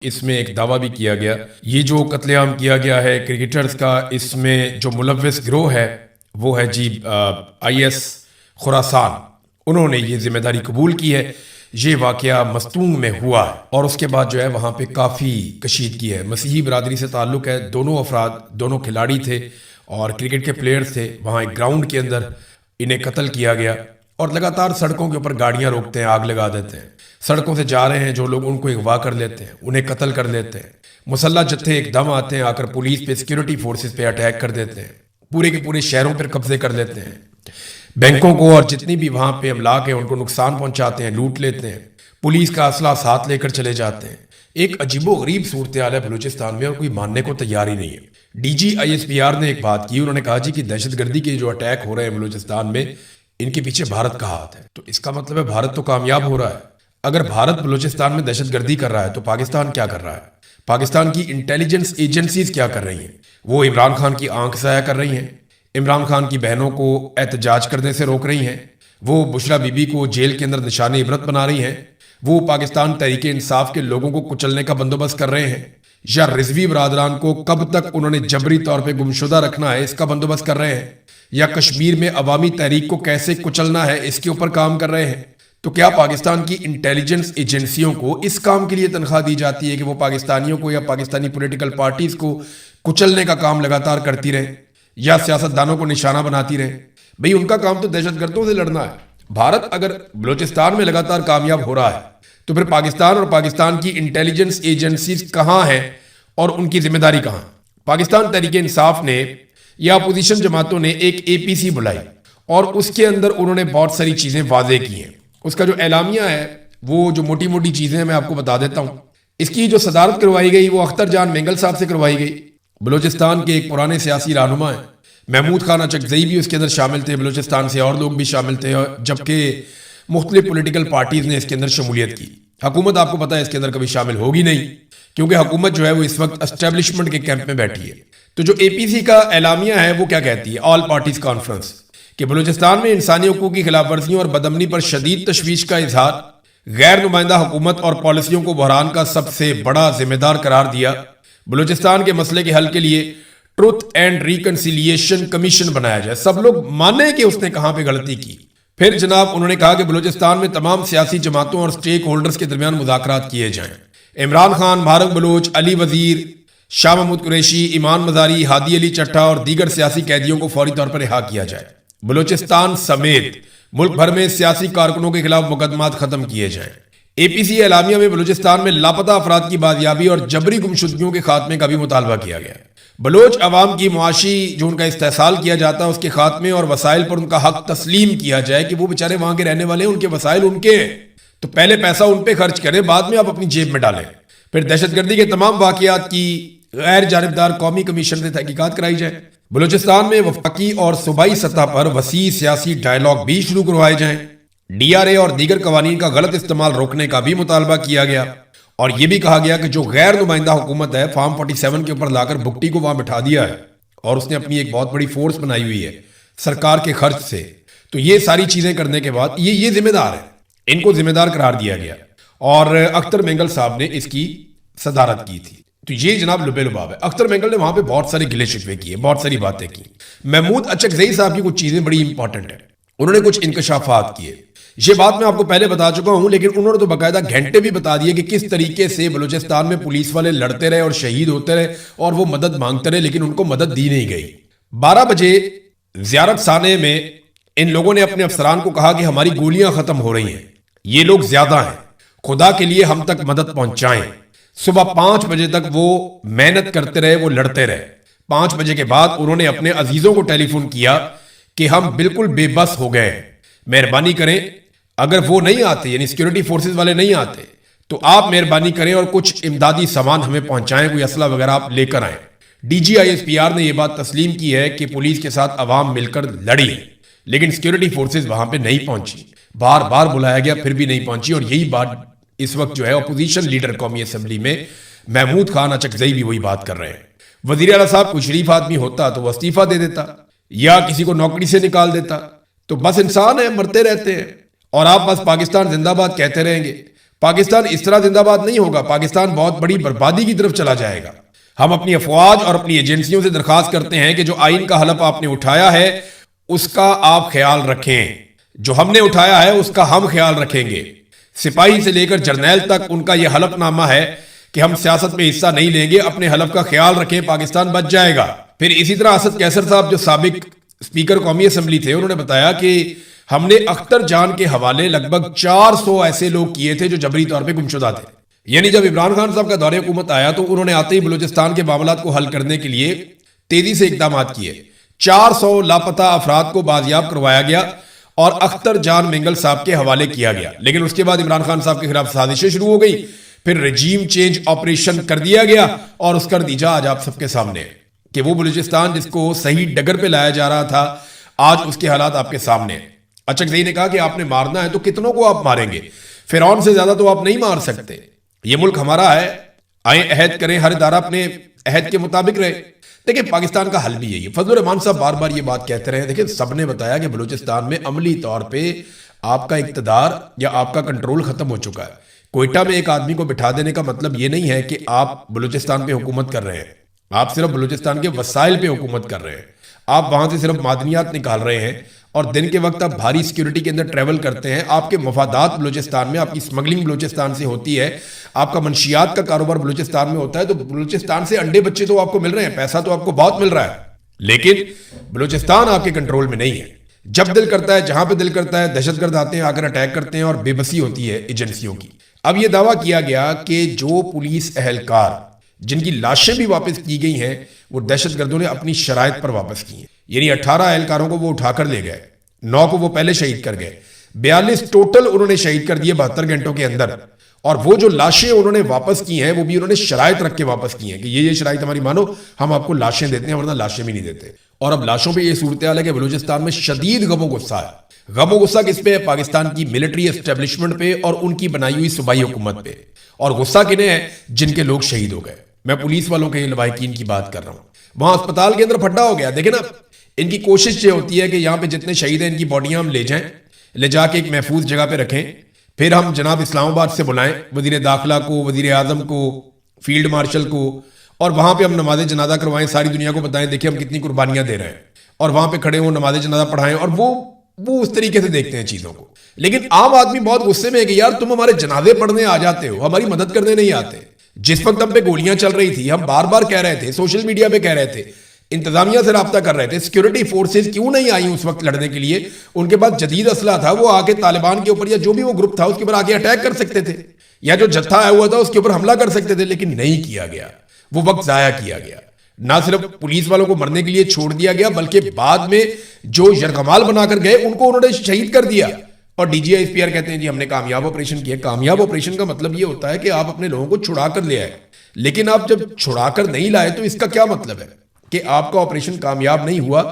اس میں ایک دعویٰ بھی کیا گیا یہ جو قتل عام کیا گیا ہے کرکٹرز کا، اس میں جو ملوث گروہ ہے وہ ہے آئی ایس خراسان، انہوں نے یہ ذمہ داری قبول کی ہے۔ یہ واقعہ مستونگ میں ہوا ہے اور اس کے بعد جو ہے وہاں پہ کافی کشیدگی ہے، مسیحی برادری سے تعلق ہے، دونوں افراد دونوں کھلاڑی تھے اور کرکٹ کے پلیئرز تھے، وہاں ایک گراؤنڈ کے اندر انہیں قتل کیا گیا اور لگاتار سڑکوں کے اوپر گاڑیاں روکتے ہیں، آگ لگا دیتے ہیں، سڑکوں سے جا رہے ہیں جو لوگ ان کو اغوا کر لیتے ہیں، انہیں قتل کر دیتے ہیں، مسلح جتھے ایک دم آتے ہیں، آ کر پولیس پہ سیکیورٹی فورسز پہ اٹیک کر دیتے ہیں، پورے کے پورے شہروں پر قبضے کر لیتے ہیں، بینکوں کو اور جتنی بھی وہاں پہ املاک ہیں ان کو نقصان پہنچاتے ہیں، لوٹ لیتے ہیں، پولیس کا اسلحہ ساتھ لے کر چلے جاتے ہیں۔ ایک عجیب و غریب صورتحال ہے بلوچستان میں اور کوئی ماننے کو تیار ہی نہیں ہے۔ D G I S P R نے ایک بات کی، انہوں نے کہا کہ دہشت گردی کے جو اٹیک ہو رہے ہیں بلوچستان میں ان کے پیچھے بھارت کا ہاتھ ہے، تو اس کا مطلب ہے بھارت تو کامیاب ہو رہا ہے۔ اگر بھارت بلوچستان میں دہشت گردی کر رہا ہے تو پاکستان کیا کر رہا ہے؟ پاکستان کی انٹیلیجنس ایجنسیز کیا کر رہی ہیں؟ وہ عمران خان کی آنکھ ضائع کر رہی ہیں، عمران خان کی بہنوں کو احتجاج کرنے سے روک رہی ہیں، وہ بشرا بی بی کو جیل کے اندر نشان عبرت بنا رہی ہیں، وہ پاکستان تحریک انصاف کے لوگوں کو کچلنے کا بندوبست کر رہے ہیں، یا رضوی برادران کو کب تک انہوں نے جبری طور پہ گمشدہ رکھنا ہے اس کا بندوبست کر رہے ہیں، یا کشمیر میں عوامی تحریک کو کیسے کچلنا ہے اس کے اوپر کام کر رہے ہیں۔ تو کیا پاکستان کی انٹیلیجنس ایجنسیوں کو اس کام کے لیے تنخواہ دی جاتی ہے کہ وہ پاکستانیوں کو یا پاکستانی پولیٹیکل پارٹیز کو کچلنے کا کام لگاتار کرتی رہیں یا سیاستدانوں کو نشانہ بناتی رہیں؟ بھئی ان کا کام تو دہشت گردوں سے لڑنا ہے۔ بھارت اگر بلوچستان میں لگاتار کامیاب ہو رہا ہے تو پھر پاکستان اور پاکستان کی انٹیلیجنس ایجنسیز کہاں ہیں اور ان کی ذمہ داری کہاں؟ پاکستان تحریک انصاف نے یا اپوزیشن جماعتوں نے ایک اے پی سی بلائی اور اس کے اندر انہوں نے بہت ساری چیزیں واضح کی ہیں۔ اس کا جو اعلامیہ ہے وہ جو موٹی موٹی چیزیں میں آپ کو بتا دیتا ہوں۔ اس کی جو صدارت کروائی گئی وہ اختر جان مینگل صاحب سے کروائی گئی، بلوچستان کے ایک پرانے سیاسی رہنما ہیں۔ محمود خان اچکزئی بھی اس کے اندر شامل تھے، بلوچستان سے اور لوگ بھی شامل تھے، جبکہ مختلف پولیٹیکل پارٹیز نے اس کے اندر شمولیت کی۔ حکومت آپ کو پتہ ہے اس کے اندر کبھی شامل ہوگی نہیں، کیونکہ حکومت جو ہے وہ اس وقت اسٹیبلشمنٹ کے کیمپ میں بیٹھی ہے۔ تو جو اے پی سی کا اعلامیہ ہے وہ کیا کہتی ہے؟ آل پارٹیز کانفرنس، کہ بلوچستان میں انسانی حقوق کی خلاف ورزیوں اور بدامنی پر شدید تشویش کا اظہار، غیر نمائندہ حکومت اور پالیسیوں کو بحران کا سب سے بڑا ذمہ دار قرار دیا، بلوچستان کے مسئلے کے حل کے لیے ٹروتھ اینڈ ریکنسیلیشن کمیشن بنایا جائے، سب لوگ مانیں کہ اس نے کہاں پہ غلطی کی۔ پھر جناب انہوں نے کہا کہ بلوچستان میں تمام سیاسی جماعتوں اور سٹیک ہولڈرز کے درمیان مذاکرات کیے جائیں، عمران خان، مہارنگ بلوچ، علی وزیر، شاہ محمود قریشی، ایمان مزاری، ہادی علی چٹھا اور دیگر سیاسی قیدیوں کو فوری طور پر رہا کیا جائے، بلوچستان سمیت ملک بھر میں سیاسی کارکنوں کے خلاف مقدمات ختم کیے جائیں۔ اے پی سی اعلامیہ میں بلوچستان میں لاپتہ افراد کی بازیابی اور جبری گمشدگیوں کے خاتمے کا بھی مطالبہ کیا گیا ہے۔ بلوچ عوام کی معاشی جو ان کا استحصال کیا جاتا ہے اس کے خاتمے اور وسائل پر ان کا حق تسلیم کیا جائے کہ وہ بیچارے وہاں کے رہنے والے ہیں، ان کے وسائل ان کے ہیں، تو پہلے پیسہ ان پہ خرچ کریں، بعد میں آپ اپنی جیب میں ڈالیں۔ پھر دہشت گردی کے تمام واقعات کی غیر جانبدار قومی کمیشن سے تحقیقات کرائی جائے، بلوچستان میں وفاقی اور صوبائی سطح پر وسیع سیاسی ڈائیلاگ بھی شروع کروائے جائیں، ڈی آر اے اور دیگر قوانین کا غلط استعمال روکنے کا بھی مطالبہ کیا گیا، اور یہ بھی کہا گیا کہ جو غیر نمائندہ حکومت ہے فارم 47 کے اوپر لا کر بگٹی کو وہاں بٹھا دیا ہے اور اس نے اپنی ایک بہت بڑی فورس بنائی ہوئی ہے سرکار کے خرچ سے، تو یہ ساری چیزیں کرنے کے بعد یہ ذمہ دار ہے، ان کو ذمہ دار قرار دیا گیا اور اختر مینگل صاحب نے اس کی صدارت کی تھی۔ تو یہ جناب لبے لباب ہے۔ اختر مینگل نے وہاں پہ بہت سارے گلے شکوے کیے، بہت ساری باتیں کی۔ محمود اچکزئی صاحب کی کچھ چیزیں بڑی امپورٹنٹ ہیں، انہوں نے کچھ انکشافات کیے، یہ بات میں آپ کو پہلے بتا چکا ہوں، لیکن انہوں نے تو باقاعدہ گھنٹے بھی بتا دیے کہ کس طریقے سے بلوچستان میں پولیس والے لڑتے رہے اور شہید ہوتے رہے اور وہ مدد مانگتے رہے، لیکن ان کو مدد دی نہیں گئی۔ 12 بجے زیارت خانے میں ان لوگوں نے اپنے افسران کو کہا کہ ہماری گولیاں ختم ہو رہی ہیں، یہ لوگ زیادہ ہیں، خدا کے لیے ہم تک مدد پہنچائیں۔ صبح 5 بجے تک وہ محنت کرتے رہے، وہ لڑتے رہے۔ 5 بجے کے بعد انہوں نے اپنے عزیزوں کو ٹیلی فون کیا کہ ہم بالکل بے بس ہو گئے ہیں، مہربانی کریں، اگر وہ نہیں آتے یعنی سیکیورٹی فورسز والے نہیں آتے تو آپ مہربانی کریں اور کچھ امدادی سامان ہمیں پہنچائیں، کوئی اسلحہ وغیرہ آپ لے کر آئیں۔ D G I S P R نے یہ بات تسلیم کی ہے کہ پولیس کے ساتھ عوام مل کر لڑی، لیکن سیکیورٹی فورسز وہاں پہ نہیں پہنچی، بار بار بلایا گیا پھر بھی نہیں پہنچی، اور یہی بات اس وقت جو ہے اپوزیشن لیڈر قومی اسمبلی میں محمود خان اچکزئی بھی وہی بات کر رہے ہیں۔ وزیر اعلیٰ صاحب کوئی شریف آدمی ہوتا تو وہ استعفیٰ دے دیتا یا کسی کو نوکری سے نکال دیتا، تو بس انسان ہے، مرتے رہتے ہیں اور آپ بس پاکستان زندہ باد کہتے رہیں گے۔ پاکستان اس طرح زندہ باد نہیں ہوگا، پاکستان بہت بڑی بربادی کی طرف چلا جائے گا۔ ہم اپنی افواج اور اپنی ایجنسیوں سے درخواست کرتے ہیں کہ جو آئین کا حلف آپ نے اٹھایا ہے اس کا آپ خیال رکھیں، جو ہم نے اٹھایا ہے اس کا ہم خیال رکھیں گے۔ سپاہی سے لے کر جرنیل تک ان کا یہ حلف نامہ ہے کہ ہم سیاست میں حصہ نہیں لیں گے، اپنے حلف کا خیال رکھیں، پاکستان بچ جائے گا۔ پھر اسی طرح اسد کیسر صاحب جو سابق اسپیکر قومی اسمبلی تھے، انہوں نے بتایا کہ ہم نے اختر جان کے حوالے لگ بھگ 400 ایسے لوگ کیے تھے جو جبری طور پہ گمشدہ تھے۔ یعنی جب عمران خان صاحب کا دور حکومت آیا تو انہوں نے آتے ہی بلوچستان کے معاملات کو حل کرنے کے لیے تیزی سے اقدامات کیے۔ 400 لاپتہ افراد کو بازیاب کروایا گیا اور اختر جان منگل صاحب کے حوالے کیا گیا، لیکن اس کے بعد عمران خان صاحب کے خلاف سازشیں شروع ہو گئی، پھر رجیم چینج آپریشن کر دیا گیا اور اس کا نتیجہ آج آپ سب کے سامنے ہے کہ وہ بلوچستان جس کو صحیح ڈگر پہ لایا جا رہا تھا آج اس کے حالات آپ کے سامنے ہیں۔ اچک زئی نے کہا کہ آپ نے مارنا ہے تو کتنوں کو آپ ماریں گے، فرعون سے زیادہ تو آپ نہیں مار سکتے، یہ ملک ہمارا ہے، آئیں عہد کریں، ہر ادارہ اپنے عہد کے مطابق رہے۔ دیکھیں پاکستان کا حل بھی یہی ہے۔ فضل الرحمان صاحب بار بار یہ بات کہتے رہے، دیکھیں سب نے بتایا کہ بلوچستان میں عملی طور پہ آپ کا اقتدار یا آپ کا کنٹرول ختم ہو چکا ہے۔ کوئٹہ میں ایک آدمی کو بٹھا دینے کا مطلب یہ نہیں ہے کہ آپ بلوچستان پہ حکومت کر رہے ہیں، آپ صرف بلوچستان کے وسائل پہ حکومت کر رہے ہیں، آپ وہاں سے صرف معدنیات نکال رہے ہیں اور دن کے وقت آپ بھاری سیکیورٹی کے اندر ٹریول کرتے ہیں، آپ کے مفادات بلوچستان میں، آپ کی سمگلنگ بلوچستان سے ہوتی ہے، آپ کا منشیات کا کاروبار بلوچستان میں ہوتا ہے، تو بلوچستان سے انڈے بچے تو آپ کو مل رہے ہیں، پیسہ تو آپ کو بہت مل رہا ہے، لیکن بلوچستان آپ کے کنٹرول میں نہیں ہے۔ جب دل کرتا ہے، جہاں پہ دل کرتا ہے، دہشت گرد آتے ہیں، آ کر اٹیک کرتے ہیں اور بے بسی ہوتی ہے ایجنسیوں کی۔ اب یہ دعویٰ کیا گیا کہ جو پولیس اہلکار جن کی لاشیں بھی واپس کی گئی ہیں وہ دہشت گردوں نے اپنی شرائط پر واپس کی ہیں، یعنی 18 اہلکاروں کو وہ اٹھا کر لے گئے، 9 کو وہ پہلے شہید کر گئے، 42 ٹوٹل انہوں نے شہید کر دیے 72 گھنٹوں کے اندر، اور وہ جو لاشیں انہوں نے واپس کی ہیں وہ بھی انہوں نے شرائط رکھ کے واپس کی ہیں کہ یہ شرائط ہماری مانو، ہم آپ کو لاشیں دیتے ہیں ورنہ لاشیں بھی نہیں دیتے۔ اور اب لاشوں پہ یہ صورتحال ہے کہ بلوچستان میں شدید غم و غصہ ہے۔ غم و غصہ کس پہ ہے؟ پاکستان کی ملٹری اسٹیبلشمنٹ پہ اور ان کی بنائی ہوئی صوبائی حکومت پہ، اور غصہ کنہیں ہے؟ جن کے لوگ شہید ہو گئے۔ میں پولیس والوں کے لواحقین کی بات کر رہا ہوں، وہاں اسپتال کے اندر پھڈا ہو گیا۔ دیکھیں نا، ان کی کوشش یہ ہوتی ہے کہ یہاں پہ جتنے شہید ہیں ان کی باڈیاں ہم لے جائیں، لے جا کے ایک محفوظ جگہ پہ رکھیں، پھر ہم جناب اسلام آباد سے بلائیں وزیر داخلہ کو، وزیر اعظم کو، فیلڈ مارشل کو، اور وہاں پہ ہم نماز جنازہ کروائیں، ساری دنیا کو بتائیں دیکھیں ہم کتنی قربانیاں دے رہے ہیں، اور وہاں پہ کھڑے ہوں نماز جنازہ پڑھائیں، اور وہ اس طریقے سے دیکھتے ہیں چیزوں کو۔ لیکن عام آدمی بہت غصے میں ہے کہ یار تم ہمارے جنازے پڑھنے آ جاتے ہو، ہماری مدد کرنے نہیں آتے۔ جس وقت ہم پہ گولیاں چل رہی تھی، ہم بار بار کہہ رہے تھے، سوشل میڈیا پہ کہہ رہے تھے، انتظامیہ سے رابطہ کر رہے تھے، سیکیورٹی فورسز کیوں نہیں آئی اس وقت لڑنے کے لیے؟ ان کے پاس جدید اسلحہ تھا، وہ آ کے طالبان کے اوپر یا جو بھی وہ گروپ تھا اس کے اوپر آ کے اٹیک کر سکتے تھے، یا جو جتھا آیا ہوا تھا اس کے اوپر حملہ کر سکتے تھے، لیکن نہیں کیا گیا، وہ وقت ضائع کیا گیا۔ نہ صرف پولیس والوں کو مرنے کے لیے چھوڑ دیا گیا بلکہ بعد میں جو یرغمال بنا کر گئے ان کو انہوں نے شہید کر دیا۔ اور D G I S P R کہتے ہیں جی ہم نے کامیاب آپریشن کیا۔ کامیاب آپریشن کا مطلب یہ ہوتا ہے کہ آپ اپنے لوگوں کو چھڑا کر لے آئے، لیکن آپ جب چھڑا کر نہیں لائے تو اس کا کیا مطلب ہے کہ آپ کا آپریشن کامیاب نہیں ہوا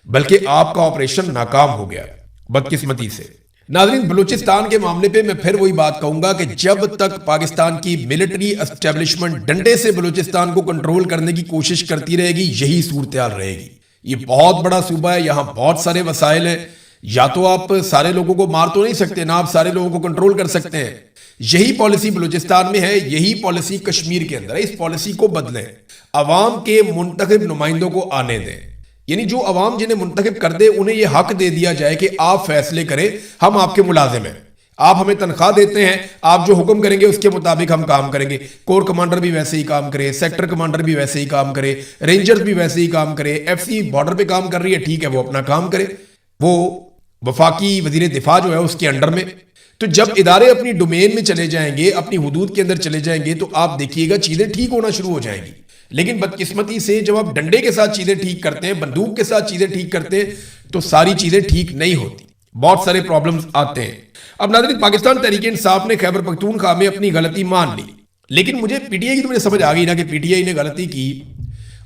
بلکہ آپ کا آپریشن ناکام ہو گیا بدقسمتی سے۔ ناظرین، بلوچستان کے معاملے پہ میں پھر وہی بات کہوں گا کہ جب تک پاکستان کی ملٹری اسٹیبلشمنٹ ڈنڈے سے بلوچستان کو کنٹرول کرنے کی کوشش کرتی رہے گی یہی صورتحال رہے گی۔ یہ بہت بڑا صوبہ ہے، یہاں بہت سارے وسائل ہیں، یا تو آپ سارے لوگوں کو مار تو نہیں سکتے، نہ آپ سارے لوگوں کو کنٹرول کر سکتے ہیں۔ یہی پالیسی بلوچستان میں ہے، یہی پالیسی کشمیر کے اندر ہے۔ اس پالیسی کو بدلیں، عوام کے منتخب نمائندوں کو آنے دیں، یعنی جو عوام جنہیں منتخب کر دے انہیں یہ حق دے دیا جائے کہ آپ فیصلے کریں، ہم آپ کے ملازم ہیں، آپ ہمیں تنخواہ دیتے ہیں، آپ جو حکم کریں گے اس کے مطابق ہم کام کریں گے۔ کور کمانڈر بھی ویسے ہی کام کرے، سیکٹر کمانڈر بھی ویسے ہی کام کرے، رینجرز بھی ویسے ہی کام کرے، ایف سی بارڈر پہ کام کر رہی ہے، ٹھیک ہے وہ اپنا کام کرے، وہ وفاقی وزیر دفاع جو ہے اس کے انڈر میں۔ تو جب ادارے اپنی ڈومین میں چلے جائیں گے، اپنی حدود کے اندر چلے جائیں گے تو آپ دیکھیے گا چیزیں ٹھیک ہونا شروع ہو جائیں گی۔ لیکن بدقسمتی سے جب آپ ڈنڈے کے ساتھ چیزیں ٹھیک کرتے ہیں، بندوق کے ساتھ چیزیں ٹھیک کرتے ہیں تو ساری چیزیں ٹھیک نہیں ہوتی، بہت سارے پرابلمز آتے ہیں۔ اب ناظرین، پاکستان تحریک انصاف نے خیبر پختونخوا میں اپنی غلطی مان لی، لیکن مجھے پی ٹی آئی کی تو مجھے سمجھ آ گئی نا کہ پی ٹی آئی نے غلطی کی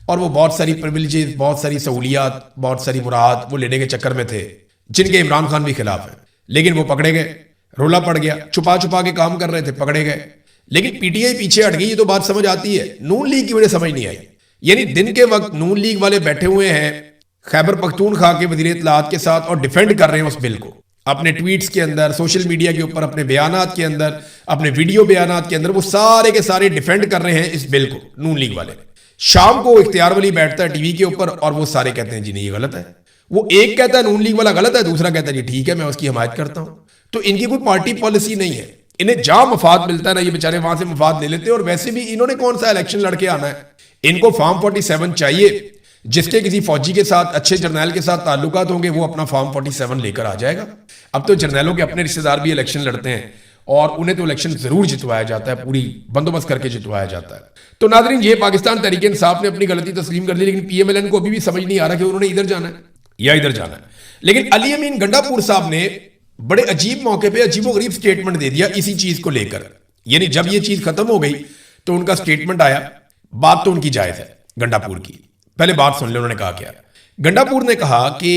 اور وہ بہت ساری پریویلیجز، بہت ساری سہولیات، بہت ساری مراحت وہ لینے کے چکر میں تھے جن کے عمران خان بھی خلاف ہیں، لیکن وہ پکڑے گئے، رولا پڑ گیا، چھپا چھپا کے کام کر رہے تھے، پکڑے گئے، لیکن پی ٹی آئی پیچھے ہٹ گئی۔ یہ تو بات سمجھ آتی ہے، نون لیگ کی وجہ سمجھ نہیں آئی، یعنی دن کے وقت نون لیگ والے بیٹھے ہوئے ہیں خیبر پختونخوا کے وزیر اطلاعات کے ساتھ اور ڈیفینڈ کر رہے ہیں اس بل کو، اپنے ٹویٹس کے اندر، سوشل میڈیا کے اوپر، اپنے بیانات کے اندر، اپنے ویڈیو بیانات کے اندر وہ سارے کے سارے ڈیفینڈ کر رہے ہیں اس بل کو، نون لیگ والے. شام کو اختیار ولی بیٹھتا ہے ٹی وی کے اوپر اور وہ سارے کہتے ہیں جی نہیں یہ غلط ہے. وہ ایک کہتا ہے نون لیگ والا غلط ہے، دوسرا کہتا ہے جی ٹھیک ہے میں اس کی حمایت کرتا ہوں. تو ان کی کوئی پارٹی پالیسی نہیں ہے. انہیں جہاں مفاد ملتا ہے نا یہ بیچارے وہاں سے مفاد لے لیتے ہیں. اور ویسے بھی انہوں نے کون سا الیکشن لڑ کے آنا ہے؟ ان کو فارم 47 چاہیے. جس کے کسی فوجی کے ساتھ، اچھے جرنیل کے ساتھ تعلقات ہوں گے وہ اپنا فارم 47 لے کر آ جائے گا. اب تو جرنیلوں کے اپنے رشتہ دار بھی الیکشن لڑتے ہیں اور انہیں تو الیکشن ضرور جتوایا جاتا ہے، پوری بندوبست کر کے جتوایا جاتا ہے. تو ناظرین یہ پاکستان تحریک انصاف نے اپنی غلطی تسلیم کر لی، لیکن پی ایم ایل این کو ابھی بھی سمجھ نہیں آ رہا کہ انہوں نے ادھر جانا ہے یا ادھر جانا ہے. لیکن علی امین گنڈا پور صاحب نے بڑے عجیب موقع پہ عجیب و غریب سٹیٹمنٹ دے دیا اسی چیز کو لے کر. یعنی جب یہ چیز ختم ہو گئی تو ان کا سٹیٹمنٹ آیا. بات تو ان کی جائز ہے گنڈا پور کی. پہلے بات سن لیں انہوں نے کہا کیا. گنڈا پور نے کہا کہ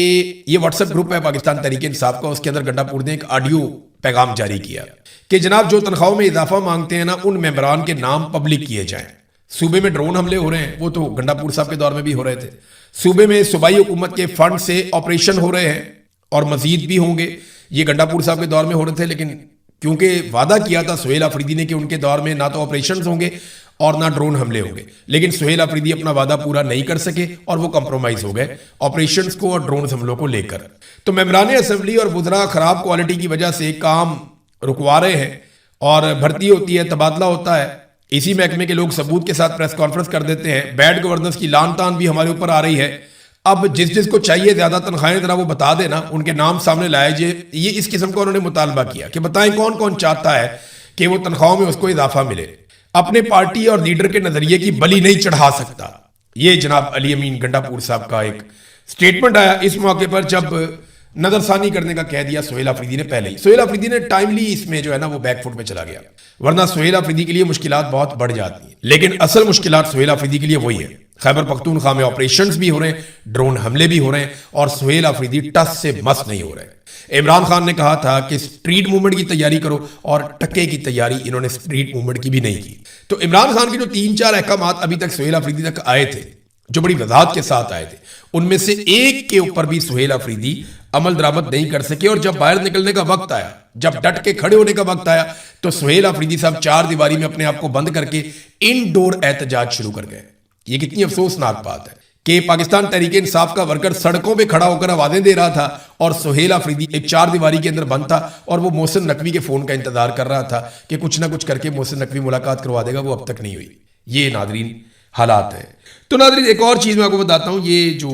یہ واٹس ایپ گروپ ہے پاکستان تحریک انصاف کا، اس کے اندر گنڈا پور نے ایک آڈیو پیغام جاری کیا کہ جناب جو تنخواہوں میں اضافہ مانگتے ہیں نا ان ممبران کے نام پبلک کیے جائیں. صوبے میں ڈرون حملے ہو رہے ہیں، وہ تو گنڈا پور صاحب کے دور میں بھی ہو رہے تھے. صوبے میں صوبائی حکومت کے فنڈ سے آپریشن ہو رہے ہیں اور مزید بھی ہوں گے. یہ گنڈا پور صاحب کے دور میں ہو رہے تھے، لیکن کیونکہ وعدہ کیا تھا سہیل آفریدی نے کہ ان کے دور میں نہ تو آپریشنز ہوں گے اور نہ ڈرون حملے ہوں گے، لیکن سہیل آفریدی اپنا وعدہ پورا نہیں کر سکے اور وہ کمپرومائز ہو گئے آپریشنز کو اور ڈرون حملوں کو لے کر. تو ممبران اسمبلی اور وزراء خراب کوالٹی کی وجہ سے کام رکوا رہے ہیں اور بھرتی ہوتی ہے، تبادلہ ہوتا ہے. اسی محکمے کے لوگ ثبوت کے ساتھ پریس کانفرنس کر دیتے ہیں. بیڈ گورننس کی لان تان بھی ہمارے اوپر آ رہی ہے. اب جس کو چاہیے زیادہ تنخواہیں ذرا وہ بتا دینا، ان کے نام سامنے لائے جائے. یہ اس قسم کا انہوں نے مطالبہ کیا کہ بتائیں کون کون چاہتا ہے کہ وہ تنخواہوں میں اس کو اضافہ ملے. اپنے پارٹی اور لیڈر کے نظریے کی بلی نہیں چڑھا سکتا. یہ جناب علی امین گنڈا پور صاحب کا ایک سٹیٹمنٹ آیا اس موقع پر جب نظر ثانی کرنے کا کہہ دیا سہیل آفریدی نے. پہلے ہی سہیل آفریدی نے ٹائملی اس میں جو ہے نا وہ بیک فٹ میں چلا گیا، ورنہ سہیل آفریدی کے لیے مشکلات بہت بڑھ جاتی ہیں. لیکن اصل مشکلات سہیل آفریدی کے لیے وہی ہے. خیبر پختونخوا میں آپریشنز بھی ہو رہے ہیں، ڈرون حملے بھی ہو رہے ہیں اور سہیل آفریدی ٹس سے مس نہیں ہو رہے. عمران خان نے کہا تھا کہ سٹریٹ موومنٹ کی تیاری کرو اور ٹکے کی تیاری انہوں نے سٹریٹ موومنٹ کی بھی نہیں کی. تو عمران خان کے جو 3-4 احکامات ابھی تک سہیل آفریدی تک آئے تھے جو بڑی وضاحت کے ساتھ آئے تھے، ان میں سے ایک کے اوپر بھی سہیل آفریدی عمل درآمد نہیں کر سکے. اور جب باہر نکلنے کا وقت آیا، جب ڈٹ کے کھڑے ہونے کا وقت آیا تو سہیل آفریدی صاحب 4 دیواری میں اپنے آپ کو بند کر کے انڈور احتجاج شروع کر گئے. یہ کتنی افسوسناک بات ہے کہ پاکستان تحریک انصاف کا ورکر سڑکوں پہ کھڑا ہو کر آوازیں دے رہا تھا اور سہیل آفریدی ایک 4 دیواری کے اندر بند تھا اور وہ محسن نقوی کے فون کا انتظار کر رہا تھا کہ کچھ نہ کچھ کر کے محسن نقوی ملاقات کروا دے گا. وہ اب تک نہیں ہوئی. یہ ناظرین حالات ہیں. تو ناظرین ایک اور چیز میں آپ کو بتاتا ہوں. یہ جو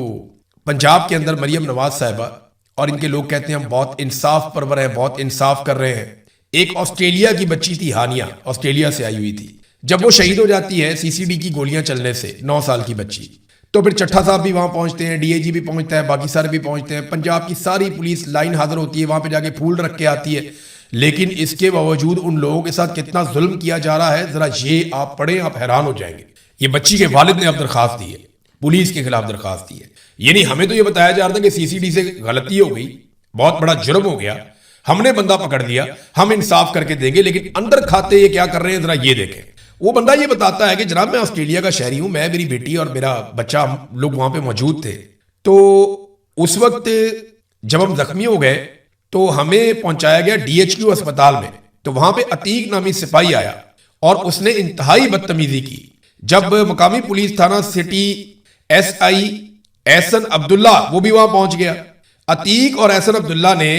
پنجاب کے اندر مریم نواز صاحبہ اور ان کے لوگ کہتے ہیں ہم بہت انصاف پرور ہیں، بہت انصاف کر رہے ہیں. ایک آسٹریلیا کی بچی تھی ہانیہ، آسٹریلیا سے آئی ہوئی تھی. جب وہ شہید ہو جاتی ہے CCD کی گولیاں چلنے سے، 9 سال کی بچی، تو پھر چٹھا صاحب بھی وہاں پہنچتے ہیں، DIG بھی پہنچتا ہے، باقی سارے بھی پہنچتے ہیں. پنجاب کی ساری پولیس لائن حاضر ہوتی ہے، وہاں پہ جا کے پھول رکھ کے آتی ہے. لیکن اس کے باوجود ان لوگوں کے ساتھ کتنا ظلم کیا جا رہا ہے ذرا یہ آپ پڑھیں، آپ حیران ہو جائیں گے. یہ بچی کے والد نے اب درخواست دی ہے، پولیس کے خلاف درخواست دی ہے. یعنی ہمیں تو یہ بتایا جا رہا تھا کہ CCD سے غلطی ہو گئی، بہت بڑا جرم ہو گیا، ہم نے بندہ پکڑ لیا، ہم انصاف کر کے دیں گے. لیکن اندر کھاتے یہ کیا کر رہے ہیں ذرا یہ دیکھیں. وہ بندہ یہ بتاتا ہے کہ جناب میں آسٹریلیا کا شہری ہوں، میں، میری بیٹی اور میرا بچہ، ہم لوگ وہاں پہ موجود تھے. تو اس وقت جب ہم زخمی ہو گئے تو ہمیں پہنچایا گیا DHQ اسپتال میں. تو وہاں پہ عتیق نامی سپاہی آیا اور اس نے انتہائی بدتمیزی کی. جب مقامی پولیس تھانہ سٹی SI احسن عبداللہ وہ بھی وہاں پہنچ گیا. عتیق اور احسن عبداللہ نے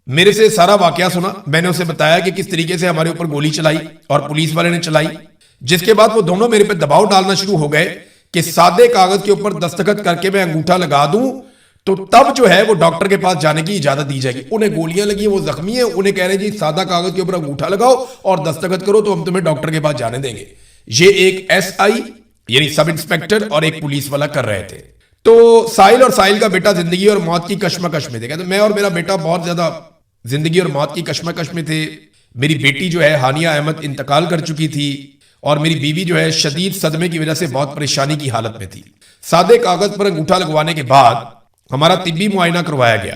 میرے سے سارا واقعہ سنا. میں نے اسے بتایا کہ کس طریقے سے ہمارے اوپر گولی چلائی اور پولیس والے نے چلائی. جس کے بعد وہ دونوں میرے پہ دباؤ ڈالنا شروع ہو گئے کہ سادے کاغذ کے اوپر دستخط کر کے میں انگوٹھا لگا دوں تو تب جو ہے وہ ڈاکٹر کے پاس جانے کی اجازت دی جائے گی. انہیں گولیاں لگی، وہ زخمی ہیں، انہیں کہہ رہے ہیں جی سادہ کاغذ کے اوپر انگوٹھا لگاؤ اور دستخط کرو تو ہم تمہیں ڈاکٹر کے پاس جانے دیں گے. یہ ایک SI یعنی سب انسپیکٹر اور ایک پولیس والا کر رہے تھے. تو ساحل اور ساحل کا بیٹا زندگی اور موت کی کشمکش میں تھے. کہتے میں اور میرا بیٹا بہت زیادہ زندگی اور موت کی کشمکش میں تھے. میری بیٹی جو ہے ہانیہ احمد انتقال کر چکی تھی اور میری بیوی جو ہے شدید صدمے کی وجہ سے بہت پریشانی کی حالت میں تھی. سادے کاغذ پر انگوٹھا لگوانے کے بعد ہمارا طبی معائنہ کروایا گیا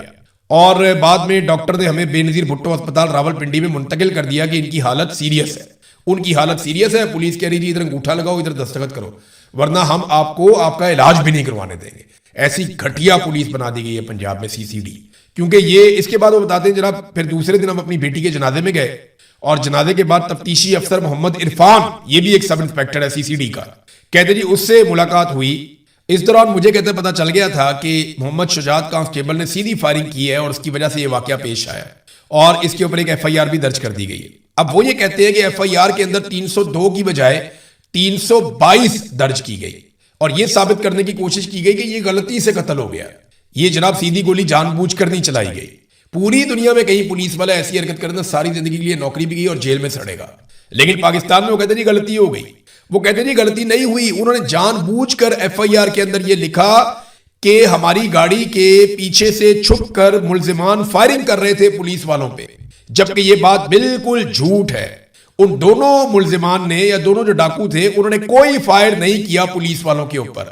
اور بعد میں ڈاکٹر نے ہمیں بے نظیر بھٹو اسپتال راولپنڈی میں منتقل کر دیا کہ ان کی حالت سیریس ہے. ان کی حالت سیریس ہے. پولیس کہہ رہی تھی ادھر انگوٹھا لگاؤ، ادھر دستخط کرو، ورنہ ہم آپ کو آپ کا علاج بھی نہیں کروانے دیں گے. ایسی گھٹیا پولیس بنا دی گئی ہے پنجاب میں CCD. کیونکہ یہ اس کے بعد وہ بتاتے ہیں جناب پھر دوسرے دن ہم اپنی بیٹی کے جنازے میں گئے اور جنازے کے بعد تفتیشی افسر محمد عرفان, یہ بھی ایک سب انسپیکٹر ہے CCD کا, کہتے جی اس سے ملاقات ہوئی. اس دوران مجھے کہتے پتا چل گیا تھا کہ محمد شجاعت کانسٹیبل نے سیدھی فائرنگ کی ہے اور اس کی وجہ سے یہ واقعہ پیش آیا اور اس کے اوپر ایک FIR بھی درج کر دی گئی ہے. اب وہ یہ کہتے ہیں کہ FIR کے اندر 302 کی بجائے 322 درج کی گئی اور یہ ثابت کرنے کی کوشش کی گئی کہ یہ غلطی سے قتل ہو گیا. یہ جناب سیدھی گولی جان بوجھ کر نہیں چلائی گئی. پوری دنیا میں کہیں پولیس والا ایسی حرکت کرنا ساری زندگی کے لیے نوکری بھی گئی اور جیل میں سڑے گا, لیکن پاکستان میں وہ کہتے ہیں جی غلطی ہو گئی. وہ کہتے ہیں جی غلطی نہیں ہوئی, انہوں نے جان بوجھ کر FIR کے اندر یہ لکھا کہ ہماری گاڑی کے پیچھے سے چھپ کر ملزمان فائرنگ کر رہے تھے پولیس والوں پہ, جبکہ یہ بات بالکل جھوٹ ہے. ان دونوں ملزمان نے یا دونوں جو ڈاکو تھے انہوں نے کوئی فائر نہیں کیا پولیس والوں کے اوپر.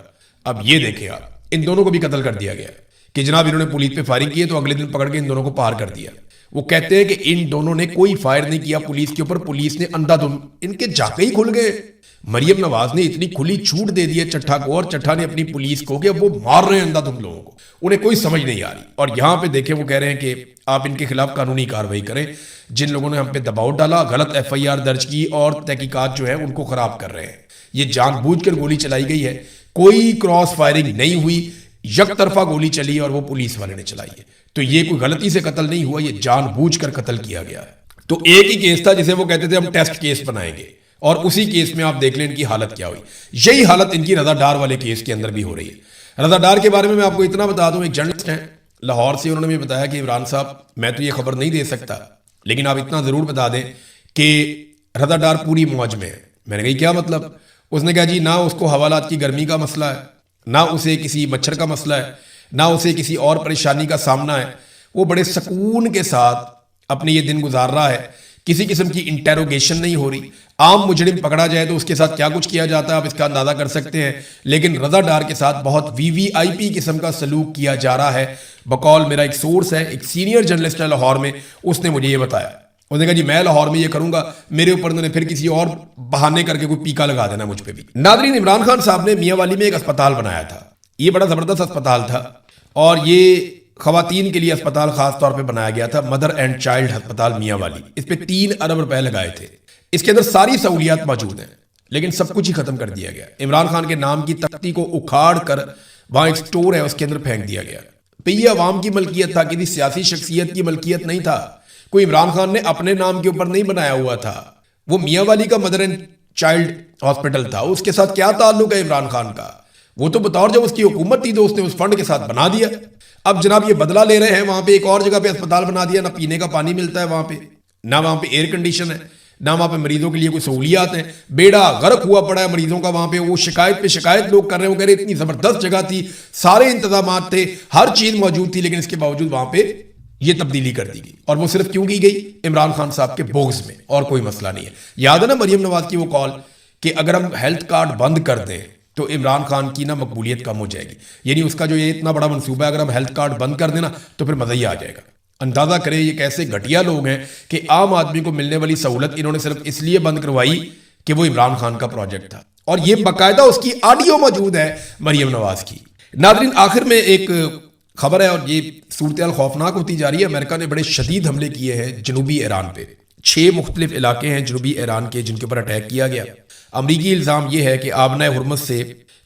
اب یہ دیکھیں آپ, ان دونوں کو بھی قتل کر دیا گیا کہ جناب انہوں نے پولیس پہ فائرنگ کی ہے تو اگلے دن پکڑ کے ان دونوں کو پار کر دیا. وہ کہتے ہیں کہ ان دونوں نے کوئی فائر نہیں کیا پولیس کے اوپر, پولیس نے اندھا دھند ان کے جاکے ہی کھل گئے. مریم نواز نے اتنی کھلی چھوٹ دے دی ہے چٹھا کو, اور چٹھا نے اپنی پولیس کو کہ وہ مار رہے ہیں اندھا دھند لوگوں کو, انہیں کوئی سمجھ نہیں آ رہی. اور یہاں پہ دیکھیں وہ کہہ رہے ہیں کہ آپ ان کے خلاف قانونی کارروائی کریں. جن لوگوں نے ہم پہ دباؤ ڈالا, غلط FIR درج کی اور تحقیقات جو ہے ان کو خراب کر رہے ہیں. یہ جان بوجھ کر گولی چلائی گئی ہے, کوئی کراس فائرنگ نہیں ہوئی, یک طرفہ گولی چلی اور وہ پولیس والے نے چلائی ہے. تو یہ کوئی غلطی سے قتل نہیں ہوا, یہ جان بوجھ کر قتل کیا گیا ہے. تو ایک ہی کیس تھا جسے وہ کہتے تھے ہم ٹیسٹ کیس بنائیں گے, اور اسی کیس میں آپ دیکھ لیں ان کی حالت کیا ہوئی. یہی حالت ان کی رضا ڈار والے کیس کے اندر بھی ہو رہی ہے. رضا ڈار کے بارے میں آپ کو اتنا بتا دوں, ایک جرنلسٹ ہیں لاہور سے, انہوں نے بھی بتایا کہ عمران صاحب میں تو یہ خبر نہیں دے سکتا, لیکن آپ اتنا ضرور بتا دیں کہ رضا ڈار پوری موج میں ہے. میں نے کہا کیا مطلب؟ اس نے کہا جی نہ اس کو حوالات کی گرمی کا مسئلہ ہے, نہ اسے کسی مچھر کا مسئلہ ہے, نہ اسے کسی اور پریشانی کا سامنا ہے. وہ بڑے سکون کے ساتھ اپنے یہ دن گزار رہا ہے, کسی قسم کی انٹیروگیشن نہیں ہو رہی. عام مجرم پکڑا جائے تو اس کے ساتھ کیا کچھ کیا جاتا ہے آپ اس کا اندازہ کر سکتے ہیں, لیکن رضا ڈار کے ساتھ بہت VVIP قسم کا سلوک کیا جا رہا ہے. بقول میرا ایک سورس ہے, ایک سینئر جرنلسٹ ہے لاہور میں, اس نے مجھے یہ بتایا. اس نے کہا جی میں لاہور میں یہ کروں گا, میرے اوپر انہوں نے پھر کسی اور بہانے کر کے کوئی پیکا لگا دینا مجھ پہ بھی. ناظرین, عمران خان صاحب نے میاں والی میں ایک اسپتال بنایا تھا. یہ بڑا زبردست اسپتال تھا اور یہ خواتین کے لیے اسپتال خاص طور پہ بنایا گیا تھا, مدر اینڈ چائلڈ ہسپتال میاں والی. اس پہ 3 ارب روپے لگائے تھے. اس کے اندر ساری سہولیات موجود ہیں, لیکن سب کچھ ہی ختم کر دیا گیا. عمران خان کے نام کی تختی کو اکھاڑ کر وہاں ایک سٹور ہے اس کے اندر پھینک دیا گیا. یہ عوام کی ملکیت تھا, کسی سیاسی شخصیت کی ملکیت نہیں تھا. کوئی عمران خان نے اپنے نام کے اوپر نہیں بنایا ہوا تھا. وہ میاں والی کا مدر اینڈ چائلڈ ہاسپٹل تھا, اس کے ساتھ کیا تعلق ہے عمران خان کا؟ وہ تو بطور جب اس کی حکومت تھی تو اس نے اس فنڈ کے ساتھ بنا دیا. اب جناب یہ بدلہ لے رہے ہیں, وہاں پہ ایک اور جگہ پہ اسپتال بنا دیا, نہ پینے کا پانی ملتا ہے وہاں پہ, نہ وہاں پہ ایئر کنڈیشن ہے, نہ وہاں پہ مریضوں کے لیے کوئی سہولیات ہیں. بیڑا غرق ہوا پڑا ہے مریضوں کا وہاں پہ. وہ شکایت پہ شکایت لوگ کر رہے ہیں, وہ کہہ رہے اتنی زبردست جگہ تھی, سارے انتظامات تھے, ہر چیز موجود تھی, لیکن اس کے باوجود وہاں پہ یہ تبدیلی کر دی گئی. اور وہ صرف کیوں کی گئی؟ عمران خان صاحب کے بغض میں, اور کوئی مسئلہ نہیں ہے. یاد ہے نا مریم نواز کی وہ کال کہ اگر ہم ہیلتھ کارڈ بند کر دیں تو عمران خان کی نا مقبولیت کم ہو جائے گی. یعنی اس کا جو یہ اتنا بڑا منصوبہ ہے, اگر ہم ہیلتھ کارڈ بند کر دیں نا تو پھر مزہ ہی آ جائے گا. اندازہ کریں یہ کیسے گھٹیا لوگ ہیں کہ عام آدمی کو ملنے والی سہولت انہوں نے صرف اس لیے بند کروائی کہ وہ عمران خان کا پروجیکٹ تھا. اور یہ باقاعدہ اس کی آڈیو موجود ہے مریم نواز کی. ناظرین, آخر میں ایک خبر ہے, اور یہ صورتحال خوفناک ہوتی جا رہی ہے. امریکہ نے بڑے شدید حملے کیے ہیں جنوبی ایران پہ. 6 مختلف علاقے ہیں جنوبی ایران کے جن کے اوپر اٹیک کیا گیا. امریکی الزام یہ ہے کہ آبنہ ہرمز سے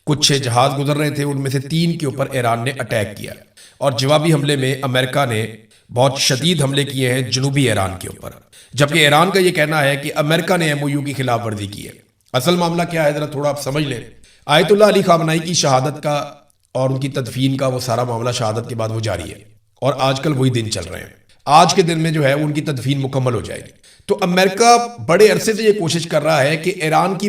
کچھ جہاز گزر رہے تھے, ان میں سے 3 کے اوپر ایران نے اٹیک کیا, اور جوابی حملے میں امریکہ نے بہت شدید حملے کیے ہیں جنوبی ایران کے اوپر. جبکہ ایران کا یہ کہنا ہے کہ امریکہ نے MOU کی خلاف ورزی کی ہے. اصل معاملہ کیا ہے ذرا تھوڑا آپ سمجھ لیں. آیت اللہ علی خامنائی کی شہادت کا اور ان کی تدفین کا وہ سارا معاملہ شہادت کے بعد وہ جاری ہے, اور آج کل وہی دن چل رہے ہیں. آج کے دن میں جو ہے ان کی تدفین مکمل ہو جائے گی. تو امریکہ بڑے عرصے سے یہ کوشش کر رہا ہے کہ ایران کی